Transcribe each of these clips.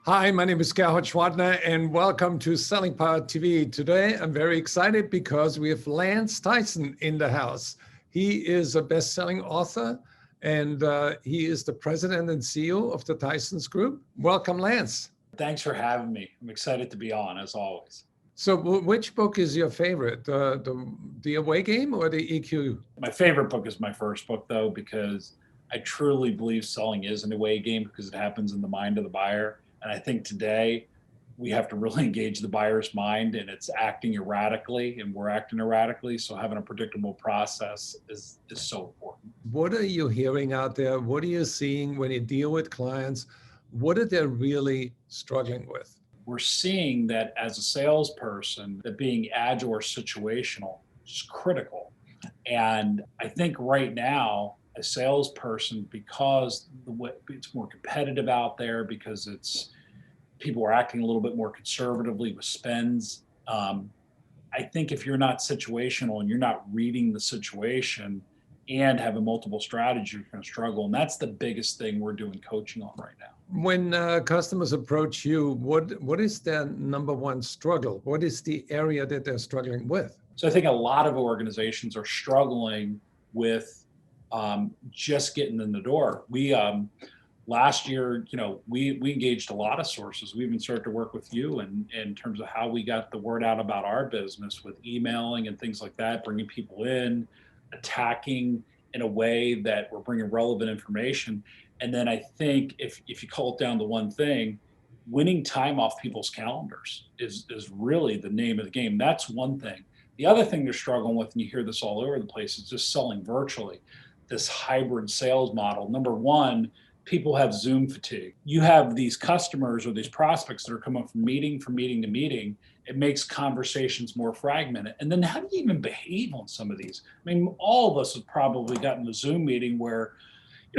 Hi, my name is Gerhard Schwartner and welcome to Selling Power TV. Today, I'm very excited because we have Lance Tyson in the house. He is a best-selling author and he is the president and CEO of the Tyson's Group. Welcome, Lance. Thanks for having me. I'm excited to be on, as always. So which book is your favorite, the Away Game or the EQ? My favorite book is my first book, though, because I truly believe selling is an away game because it happens in the mind of the buyer. And I think today we have to really engage the buyer's mind, and it's acting erratically, and we're acting erratically. So having a predictable process is so important. What are you hearing out there? What are you seeing when you deal with clients? What are they really struggling with? We're seeing that as a salesperson, that being agile or situational is critical. And I think right now, a salesperson, because it's more competitive out there, because people are acting a little bit more conservatively with spends. I think if you're not situational and you're not reading the situation and having multiple strategies, you're going to struggle. And that's the biggest thing we're doing coaching on right now. When customers approach you, what is their number one struggle? What is the area that they're struggling with? So I think a lot of organizations are struggling with just getting in the door. We last year, we engaged a lot of sources. We even started to work with you in terms of how we got the word out about our business with emailing and things like that, bringing people in, attacking in a way that we're bringing relevant information. And then I think if you call it down to one thing, winning time off people's calendars is really the name of the game. That's one thing. The other thing they're struggling with, and you hear this all over the place, is just selling virtually. This hybrid sales model. Number one, people have Zoom fatigue. You have these customers or these prospects that are coming from meeting to meeting. It makes conversations more fragmented. And then how do you even behave on some of these? I mean, all of us have probably gotten a Zoom meeting where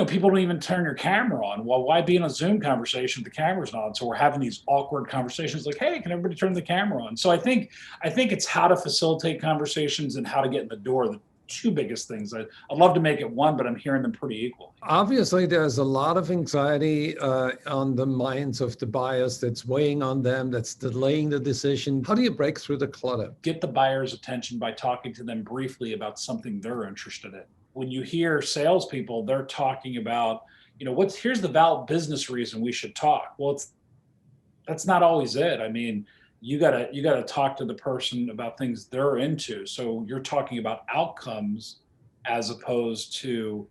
people don't even turn your camera on. Well, why be in a Zoom conversation if the camera's not on? So we're having these awkward conversations like, hey, can everybody turn the camera on? So I think it's how to facilitate conversations and how to get in the door. The two biggest things. I'd love to make it one, but I'm hearing them pretty equally. Obviously, there's a lot of anxiety on the minds of the buyers that's weighing on them, that's delaying the decision. How do you break through the clutter? Get the buyer's attention by talking to them briefly about something they're interested in. When you hear salespeople, they're talking about, here's the valid business reason we should talk. Well, that's not always it. I mean, you gotta talk to the person about things they're into. So you're talking about outcomes as opposed to,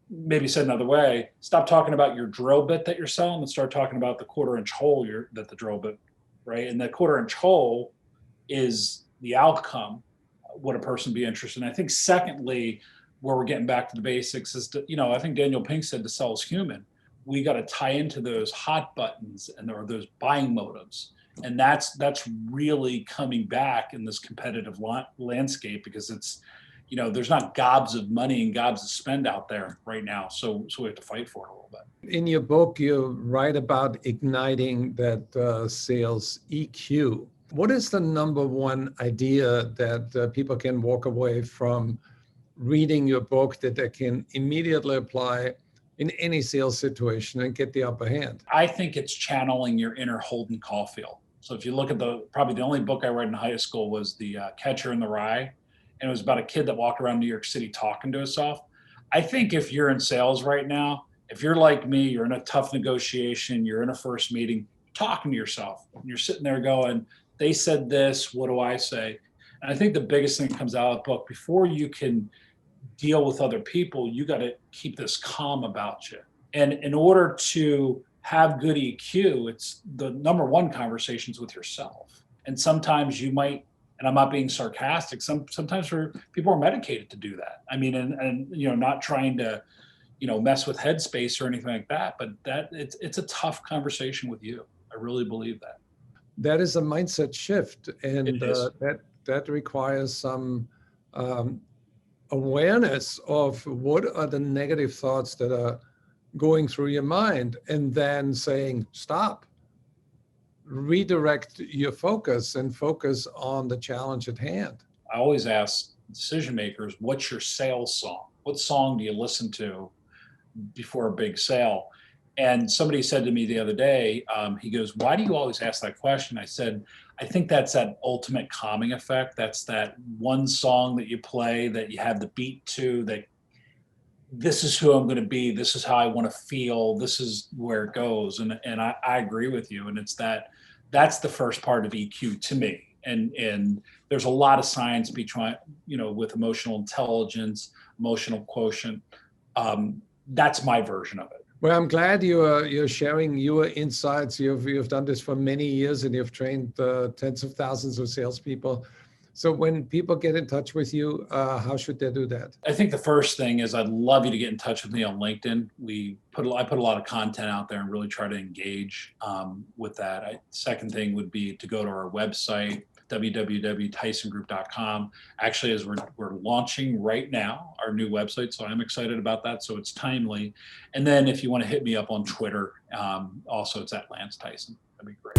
maybe said another way, stop talking about your drill bit that you're selling and start talking about the 1/4 inch hole that the drill bit, right? And the 1/4 inch hole is the outcome, would a person be interested in? I think secondly, where we're getting back to the basics is I think Daniel Pink said to sell is human. We got to tie into those hot buttons and there are those buying motives. And that's really coming back in this competitive landscape because it's, there's not gobs of money and gobs of spend out there right now. So we have to fight for it a little bit. In your book, you write about igniting that sales EQ. What is the number one idea that people can walk away from reading your book that they can immediately apply in any sales situation and get the upper hand? I think it's channeling your inner Holden Caulfield. So if you look at probably the only book I read in high school was the Catcher in the Rye. And it was about a kid that walked around New York City talking to himself. I think if you're in sales right now, if you're like me, you're in a tough negotiation, you're in a first meeting, talking to yourself. And you're sitting there going, they said this, what do I say? And I think the biggest thing that comes out of the book, before you can deal with other people, you got to keep this calm about you. And in order to have good EQ, it's the number one conversations with yourself. And sometimes you might, and I'm not being sarcastic, sometimes people are medicated to do that. I mean, and not trying to, mess with headspace or anything like that, but it's a tough conversation with you. I really believe that. That is a mindset shift, and that requires some awareness of what are the negative thoughts that are going through your mind, and then saying, stop, redirect your focus and focus on the challenge at hand. I always ask decision makers, what's your sales song? What song do you listen to before a big sale? And somebody said to me the other day, he goes, "Why do you always ask that question?" I said, "I think that's that ultimate calming effect. That's that one song that you play that you have the beat to, that this is who I'm going to be. This is how I want to feel. This is where it goes." And I agree with you. And it's that's the first part of EQ to me. And there's a lot of science between, with emotional intelligence, emotional quotient. That's my version of it. Well, I'm glad you're sharing your insights. You've done this for many years, and you've trained tens of thousands of salespeople. So when people get in touch with you, how should they do that? I think the first thing is I'd love you to get in touch with me on LinkedIn. I put a lot of content out there and really try to engage with that. Second thing would be to go to our website, www.tysongroup.com. Actually, as we're launching right now our new website, so I'm excited about that. So it's timely. And then if you want to hit me up on Twitter, also it's at Lance Tyson. That'd be great.